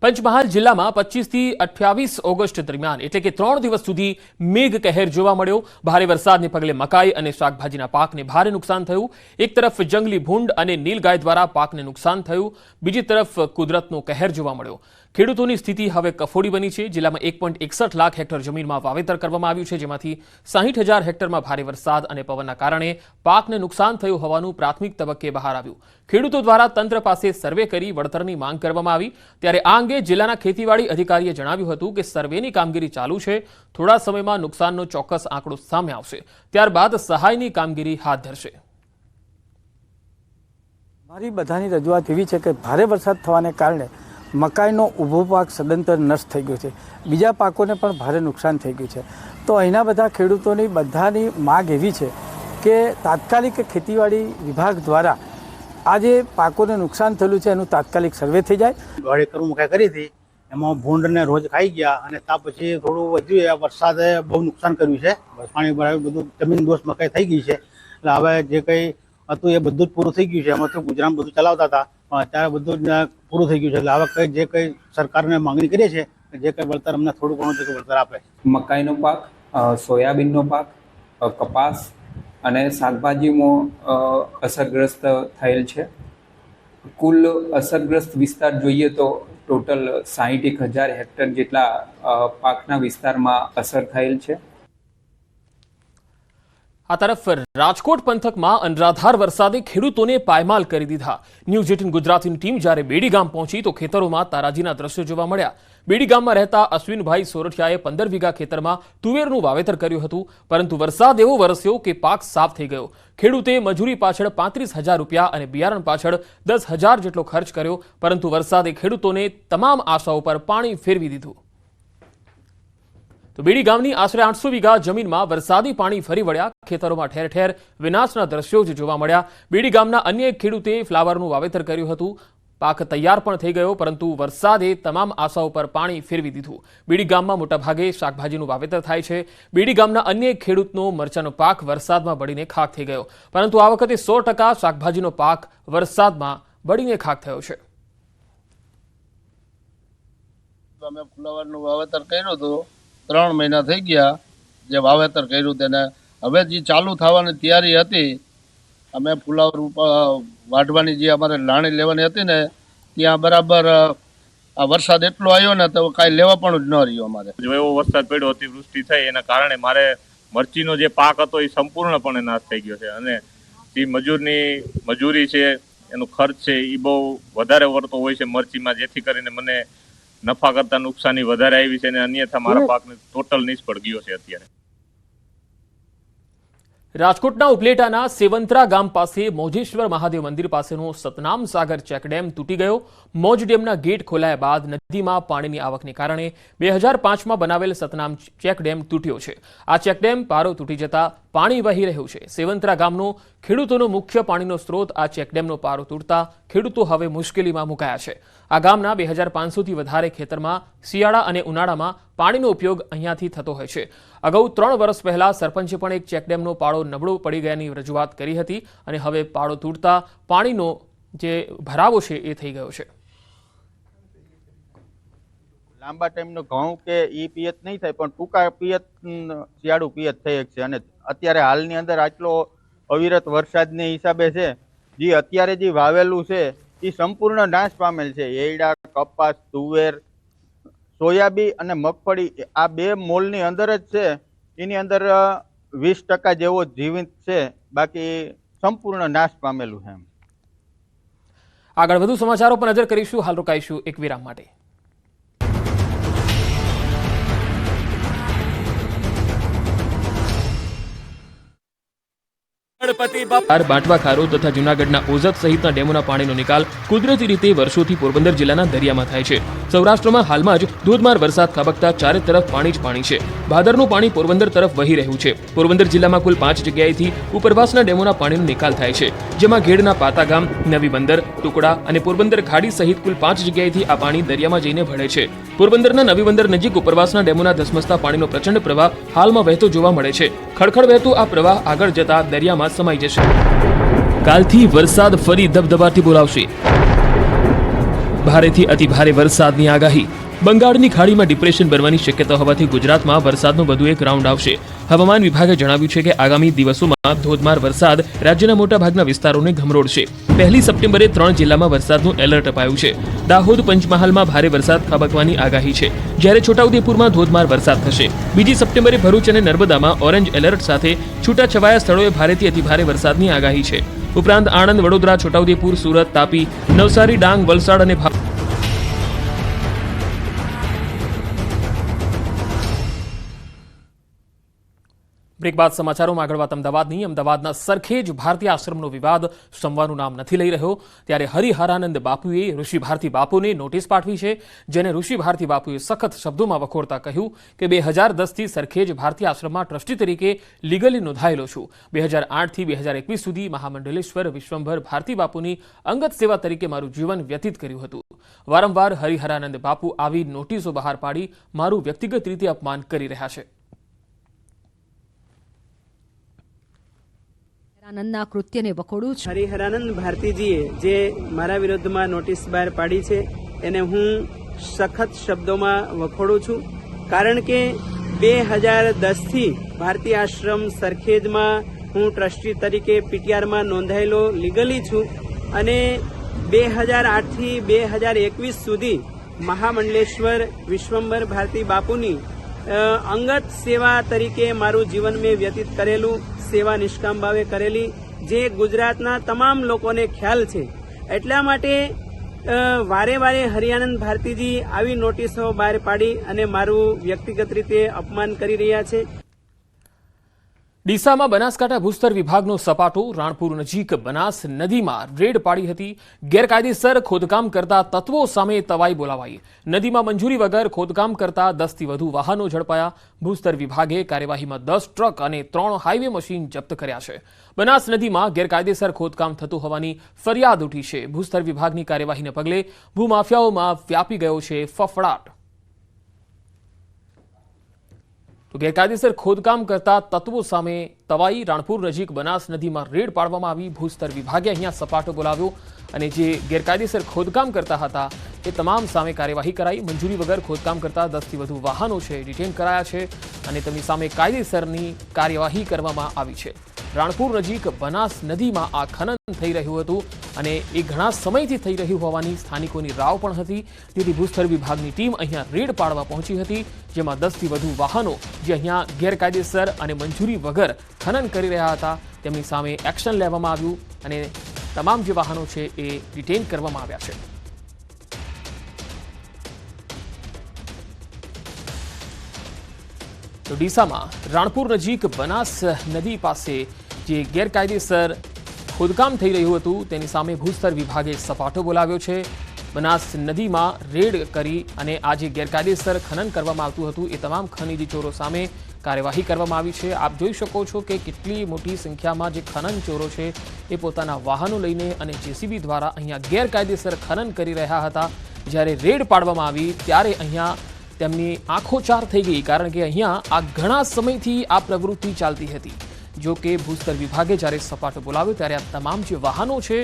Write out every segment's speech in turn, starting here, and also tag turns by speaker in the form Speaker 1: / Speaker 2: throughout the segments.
Speaker 1: પંચમહાલ જિલ્લામાં 25 થી 28 ઓગસ્ટ દરમિયાન એટલે કે 3 દિવસ સુધી મેઘ કહેર જોવા મળ્યો। ભારે વરસાદને પગલે મકાઈ અને શાકભાજીના પાકને ભારે નુકસાન થયું। એક તરફ જંગલી ભૂંડ અને નીલગાય દ્વારા પાકને નુકસાન થયું, બીજી તરફ કુદરતનો કહેર જોવા મળ્યો। ખેડૂતોની સ્થિતિ હવે કફોડી બની છે। જિલ્લામાં 1.61 લાખ હેક્ટર જમીનમાં વાવેતર કરવામાં આવ્યું છે, જેમાંથી 60,000 હેક્ટરમાં ભારે વરસાદ અને પવનના કારણે પાકને નુકસાન થયું હોવાનું પ્રાથમિક તબક્કે બહાર આવ્યું। ખેડૂતો દ્વારા તંત્ર પાસે સર્વે કરી વળતરની માંગ કરવામાં આવી। ત્યારે આ અંગે જિલ્લાના ખેતીવાડી અધિકારીએ જણાવ્યું હતું કે સર્વેની કામગીરી ચાલુ છે, થોડા સમયમાં નુકસાનનો ચોક્કસ આંકડો સામે આવશે, ત્યારબાદ સહાયની કામગીરી હાથ ધરશે।
Speaker 2: મારી બધાની રજૂઆત એવી છે કે ભારે વરસાદ થવાને કારણે મકાઈનો ઊભો પાક સદંતર નષ્ટ થઈ ગયો છે, બીજા પાકોને પણ ભારે નુકસાન થઈ ગયું છે। તો અહીંના બધા ખેડૂતોની બધાની માગ એવી છે કે તાત્કાલિક ખેતીવાડી વિભાગ દ્વારા આ જે પાકોને નુકસાન થયેલું છે એનું તાત્કાલિક સર્વે થઈ જાય।
Speaker 3: 1.5 એકર મકાઈ કરી હતી, એમાં ભૂંડને રોજ ખાઈ ગયા અને ત્યાં પછી થોડું વધ્યું। વરસાદે બહુ નુકસાન કર્યું છે, પાણી ભરાયું, બધું જમીન દોષ મકાઈ થઈ ગઈ છે। એટલે હવે જે કંઈ હતું એ બધું જ પૂરું થઈ ગયું છે। એમાંથી ગુજરાન બધું ચલાવતા હતા, પણ અત્યારે બધું જ પૂરું થઈ ગયું છે। એટલે હવે જે કંઈ સરકારને માંગણી કરીએ છીએ જે કંઈ વળતર અમને થોડું ઘણું જે વળતર આપે।
Speaker 4: મકાઈનો પાક, સોયાબીનનો પાક, કપાસ અને શાકભાજીમાં અસરગ્રસ્ત થયેલ છે। કુલ અસરગ્રસ્ત વિસ્તાર જોઈએ તો ટોટલ 61,000 હેક્ટર જેટલા પાકના વિસ્તારમાં અસર થયેલ છે।
Speaker 1: આ તરફ રાજકોટ પંથકમાં અનરાધાર વરસાદે ખેડૂતોને પાયમાલ કરી દીધા। ન્યૂઝ 18 ગુજરાતીની ટીમ જ્યારે બેડી ગામ પહોંચી તો ખેતરોમાં તારાજીના દ્રશ્યો જોવા મળ્યા। બેડી ગામમાં રહેતા અશ્વિનભાઈ સોરઠિયાએ 15 વીઘા ખેતરમાં તુવેરનું વાવેતર કર્યું હતું, પરંતુ વરસાદ એવો વરસ્યો કે પાક સાફ થઈ ગયો। ખેડૂતે મજૂરી પાછળ 35,000 રૂપિયા અને બિયારણ પાછળ 10,000 જેટલો ખર્ચ કર્યો, પરંતુ વરસાદે ખેડૂતોને તમામ આશાઓ પર પાણી ફેરવી દીધું। તો બેડી ગામની આશરે 800 વીઘા જમીનમાં વરસાદી પાણી ફરી વળ્યા। ખેતરોમાં ઠેર ઠેર વિનાશના દ્રશ્યો જ જોવા મળ્યા। બેડી ગામના અન્ય એક ખેડૂતે ફ્લાવરનું વાવેતર કર્યું હતું, પાક તૈયાર પણ થઈ ગયો, પરંતુ વરસાદે તમામ આશાઓ પર પાણી ફેરવી દીધું। બેડી ગામમાં મોટાભાગે શાકભાજીનું વાવેતર થાય છે। બેડી ગામના અન્ય એક ખેડૂતનો મરચાનો પાક વરસાદમાં બળીને ખાક થઈ ગયો, પરંતુ આ વખતે 100% શાકભાજીનો પાક વરસાદમાં બળીને ખાક થયો છે।
Speaker 5: અમે ફ્લાવરનું વાવેતર કર્યું હતું, 3 મહિના થઈ ગયા જે વાવેતર કર્યું તેને। હવે જે ચાલુ થવાની તૈયારી હતી, અમે ફુલાવર વાઢવાની જે અમારે લાણી લેવાની હતી ને ત્યાં બરાબર આ વરસાદ એટલો આવ્યો ને તો કાંઈ લેવા પણ જ ન રહ્યો અમારે।
Speaker 6: જો એવો વરસાદ પડ્યો, અતિવૃષ્ટિ થઈ એના કારણે મારે મરચીનો જે પાક હતો એ સંપૂર્ણપણે નાશ થઈ ગયો છે અને જે મજૂરી છે, એનો ખર્ચ છે એ બહુ વધારે વળતો હોય છે મરચીમાં, જેથી કરીને મને નફા કરતા નુકસાની વધારે આવી છે અને અન્યથા મારા પાકને ટોટલ નિષ્ફળ ગયો છે અત્યારે।
Speaker 1: રાજકોટના ઉપલેટાના સેવંતરા ગામ પાસે મોજેશ્વર મહાદેવ મંદિર પાસેનો સતનામ સાગર ચેકડેમ તૂટી ગયો। મોજ ડેમના ગેટ ખોલાયા બાદ નદીમાં પાણીની આવકને કારણે 2005માં બનાવેલ સતનામ ચેકડેમ તૂટ્યો છે। આ ચેકડેમ પારો તૂટી જતા પાણી વહી રહ્યું છે। સેવંતરા ગામનો ખેડૂતોનો મુખ્ય પાણીનો સ્ત્રોત આ ચેકડેમનો પારો તૂટતા ખેડૂતો હવે મુશ્કેલીમાં મુકાયા છે। આ ગામના 2,500થી વધારે ખેતરમાં શિયાળા અને ઉનાળામાં પાણીનો ઉપયોગ અહીંયાથી થતો હોય છે। અગાઉ 3 વર્ષ પહેલા સરપંચે પણ એક ચેકડેમનો પાળો નબળો પડી ગયાની રજૂઆત કરી હતી અને હવે પાળો તૂટતા પાણીનો જે ભરાવો છે એ થઈ ગયો છે।
Speaker 7: લાંબા ટાઈમનો ઘઉં કે ઈ પિયત નહીં થાય, પણ ટૂંકા પિયત શિયાળુ પિયત થઈ શકશે। અને અત્યારે હાલની અંદર આટલો અવિરત વરસાદને હિસાબે છે જે અત્યારે જે વાવેલું છે એ સંપૂર્ણ નાશ પામેલ છે। એરડા, કપાસ, તુવેર, સોયાબીન અને મગફળી આ 2 મોલની અંદર જ છે, એની અંદર 20% જેવો જીવિત છે, બાકી સંપૂર્ણ નાશ પામેલું છે।
Speaker 1: આગળ વધુ સમાચારો પર નજર કરીશું, હાલ રોકાઈશું એક વિરામ માટે। બાંટવા ખારો તથા જૂનાગઢના ઓઝત સહિતના ડેમોના પાણીનો નિકાલ કુદરતી રીતે વર્ષોથી પોરબંદર જિલ્લાના દરિયામાં થાય છે। સૌરાષ્ટ્રમાં હાલમાં જ ધોધમાર વરસાદ ખાબકતા ચારે તરફ પાણી જ પાણી છે। ભાદરનું પાણી પોરબંદર તરફ વહી રહ્યું છે। પોરબંદર જિલ્લામાં કુલ 5 જગ્યાએથી ઉપરવાસના ડેમોના પાણીનો નિકાલ થાય છે, જેમાં ઘેડના પાતાગામ, નવી બંદર, ટુકડા અને પોરબંદર ખાડી સહિત કુલ 5 જગ્યાએથી આ પાણી દરિયામાં જઈને ભળે છે। પોરબંદરના નવી બંદર નજીક ઉપરવાસના ડેમોના ધસમસતા પાણીનો પ્રચંડ પ્રવાહ હાલમાં વહેતો જોવા મળે છે। ખડખડ વહેતો આ પ્રવાહ આગળ જતા દરિયામાં સમાઈ જશે। કાલથી વરસાદ ફરી ધબધબાટી બોલાવશે। ભારેથી અતિભારે વરસાદની આગાહી. બંગાળની ખાડીમાં ડિપ્રેશન બનવાની શક્યતા હોવાથી ગુજરાતમાં વરસાદનો વધુ એક રાઉન્ડ આવશે. હવામાન વિભાગે જણાવ્યું છે કે આગામી દિવસોમાં ધોધમાર વરસાદ રાજ્યના મોટાભાગના વિસ્તારોને ગમરોડશે. 1 સપ્ટેમ્બરે 3 જિલ્લામાં વરસાદનું એલર્ટ અપાયું છે. દાહોદ, પંચમહાલમાં ભારે વરસાદ ખાબકવાની આગાહી છે, જ્યારે છોટાઉદેપુરમાં ધોધમાર વરસાદ થશે. 2 સપ્ટેમ્બરે ભરૂચ અને નર્મદામાં ઓરેન્જ એલર્ટ સાથે છૂટાછવાયા સ્થળોએ ભારેથી અતિભારે વરસાદની આગાહી છે. ઉપરાંત આણંદ, વડોદરા, છોટાઉદેપુર, સુરત, તાપી, નવસારી, ડાંગ, વલસાડ અને બ્રેક બાદ સમાચારોમાં આગળ વાત અમદાવાદની. અમદાવાદના સરખેજ ભારતી આશ્રમનો વિવાદ શમવાનું નામ નથી લઈ રહ્યો, ત્યારે હરિહરાનંદ બાપુએ ઋષિ ભારતી બાપુને નોટિસ પાઠવી છે, જેને ઋષિ ભારતી બાપુએ સખત શબ્દોમાં વખોડતા કહ્યું કે 2010થી સરખેજ ભારતી આશ્રમમાં ટ્રસ્ટી તરીકે લીગલી નોંધાયેલો છું. 2008થી 2021 સુધી મહામંડલેશ્વર વિશ્વંભર ભારતી બાપુની અંગત સેવા તરીકે મારું જીવન વ્યતીત કર્યું હતું. વારંવાર હરિહરાનંદ બાપુ આવી નોટિસો બહાર પાડી મારું વ્યક્તિગત રીતે અપમાન કરી રહ્યા છે.
Speaker 8: આનંદના કૃત્યને વખોડું છું.
Speaker 9: હરિહરાનંદ ભારતીજીએ જે મારા વિરુદ્ધમાં નોટિસ બહાર પાડી છે એને હું સખત શબ્દોમાં વખોડું છું, કારણ કે 2010થી ભારતી આશ્રમ સરખેજમાં હું ટ્રસ્ટી તરીકે પીટીઆરમાં નોંધાયેલો લીગલી છું અને 2008થી 2021 સુધી મહામંડલેશ્વર વિશ્વંભર ભારતી બાપુની અંગત સેવા તરીકે મારું જીવન મેં વ્યતીત કરેલું, સેવા નિષ્કામ ભાવે કરેલી, જે ગુજરાતના તમામ લોકોને ખ્યાલ છે. એટલા માટે વારે વારે હરિયાનંદ ભારતીજી આવી નોટિસો બહાર પાડી અને મારું વ્યક્તિગત રીતે અપમાન કરી રહ્યા છે.
Speaker 1: ડીસામાં બનાસકાંઠા ભૂસ્તર વિભાગનો સપાટો. રાણપુર નજીક બનાસ નદીમાં રેડ પાડી હતી. ગેરકાયદેસર ખોદકામ કરતા તત્વો સામે તવાઈ બોલાવાઈ. નદીમાં મંજૂરી વગર ખોદકામ કરતા 10થી વધુ વાહનો ઝડપાયા. ભૂસ્તર વિભાગે કાર્યવાહીમાં 10 ટ્રક અને 3 હાઈવે મશીન જપ્ત કર્યા છે. બનાસ નદીમાં ગેરકાયદેસર ખોદકામ થતું હોવાની ફરિયાદ ઉઠી છે. ભૂસ્તર વિભાગની કાર્યવાહીને પગલે ભૂમાફિયાઓમાં વ્યાપી ગયો છે ફફડાટ. તો ગેરકાયદેસર ખોદકામ કરતા તત્વો સામે તવાઈ. રાણપુર નજીક બનાસ નદીમાં રેડ પાડવામાં આવી. ભૂસ્તર વિભાગે અહીંયા સપાટો બોલાવ્યો અને જે ગેરકાયદેસર ખોદકામ કરતા હતા એ તમામ સામે કાર્યવાહી કરાઈ. મંજૂરી વગર ખોદકામ કરતા 10થી વધુ વાહનો છે ડિટેન કરાયા છે અને તેમની સામે કાયદેસરની કાર્યવાહી કરવામાં આવી છે. રાણપુર નજીક બનાસ નદીમાં આ ખનન થઈ રહ્યું હતું અને એ ઘણા સમયથી થઈ રહ્યું હોવાની સ્થાનિકોની રાવ પણ હતી. તેથી ભૂસ્તર વિભાગની ટીમ અહીંયા રેડ પાડવા પહોંચી હતી, જેમાં 10થી વધુ વાહનો જે અહીંયા ગેરકાયદેસર અને મંજૂરી વગર ખનન કરી રહ્યા હતા તેમની સામે એક્શન લેવામાં આવ્યું અને તમામ જે વાહનો છે એ ડિટેન કરવામાં આવ્યા છે. તો ડીસામાં રાણપુર નજીક બનાસ નદી પાસે જે ગેરકાયદેસર ખોદકામ થઈ રહ્યું હતું તેની સામે ભૂસ્તર વિભાગે સપાટો બોલાવ્યો છે. બનાસ નદીમાં રેડ કરી અને આ જે ગેરકાયદેસર ખનન કરવામાં આવતું હતું એ તમામ ખનીજ ચોરો સામે કાર્યવાહી કરવામાં આવી છે. આપ જોઈ શકો છો કે કેટલી મોટી સંખ્યામાં જે ખનન ચોરો છે એ પોતાના વાહનો લઈને અને જેસીબી દ્વારા અહીંયા ગેરકાયદેસર ખનન કરી રહ્યા હતા. જ્યારે રેડ પાડવામાં આવી ત્યારે અહીંયા તેમની આંખો ચાર થઈ ગઈ, કારણ કે અહીંયા આ ઘણા સમયથી આ પ્રવૃત્તિ ચાલતી હતી. જો કે ભૂસ્તર વિભાગે જ્યારે સપાટો બોલાવ્યો ત્યારે આ તમામ જે વાહનો છે,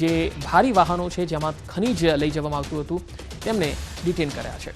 Speaker 1: જે ભારી વાહનો છે જેમાં ખનીજ લઈ જવામાં આવતું હતું તેમને ડિટેન કર્યા છે.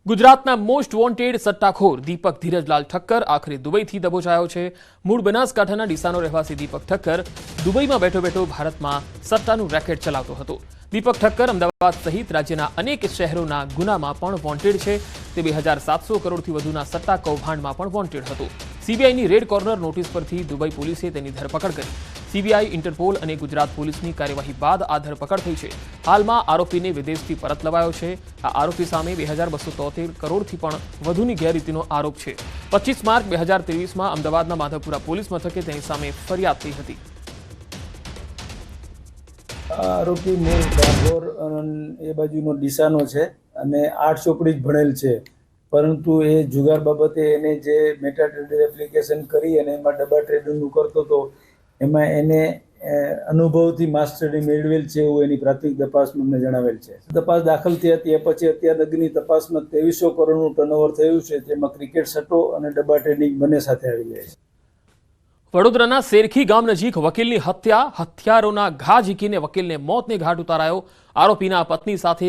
Speaker 1: ગુજરાતના મોસ્ટ વોન્ટેડ સટ્ટાખોર દીપક ધીરજલાલ ઠક્કર આખરે દુબઈથી દબોચાયો છે. મૂળ બનાસકાંઠાના ડીસાનો રહેવાસી દીપક ઠક્કર દુબઈમાં બેઠો બેઠો ભારતમાં સટ્ટાનું રેકેટ ચલાવતો હતો. દીપક ઠક્કર અમદાવાદ સહિત રાજ્યના અનેક શહેરોના ગુનામાં પણ વોન્ટેડ છે. તે 2700 કરોડથી વધુના સટ્ટા કૌભાંડમાં પણ વોન્ટેડ હતો. સીબીઆઈની રેડ કોર્નર નોટિસ પરથી દુબઈ પોલીસે તેની ધરપકડ કરી. સીબીઆઈ, ઇન્ટરપોલ અને ગુજરાત પોલીસની કાર્યવાહી બાદ આ ધરપકડ થઈ છે. હાલમાં આરોપીને વિદેશથી પરત લવાયો છે. આ આરોપી સામે 2273 કરોડથી પણ વધુની ગેરરીતિનો આરોપ છે. 25 માર્ચ 2023માં અમદાવાદના માધવપુરા પોલીસ મથકે તેની સામે ફરિયાદ થઈ હતી.
Speaker 10: આરોપી મૂળ ડાભોર એ બાજુનો ડીસાનો છે અને 8 ચોપડી જ ભણેલ છે, પરંતુ એ જુગાર બાબતે એને જે મેટા ટ્રેડર એપ્લિકેશન કરી અને એમાં ડબ્બા ટ્રેડિંગનું કરતો હતો, એમાં એને અનુભવથી માસ્ટરી મેળવેલ છે એવું એની પ્રાથમિક તપાસમાં અમને જણાવેલ છે. તપાસ દાખલ થઈ હતી એ પછી અત્યાર લગીની તપાસમાં 2300 કરોડનું ટર્નઓવર થયું છે, જેમાં ક્રિકેટ સટ્ટો અને ડબ્બા ટ્રેડિંગ બંને સાથે આવી જાય છે.
Speaker 1: વડોદરાના શેરખી ગામ નજીક વકીલની હત્યા, હથિયારોના ઘા ઝીકીને વકીલને મોતને ઘાટ ઉતારાયો. આરોપીના પત્ની સાથે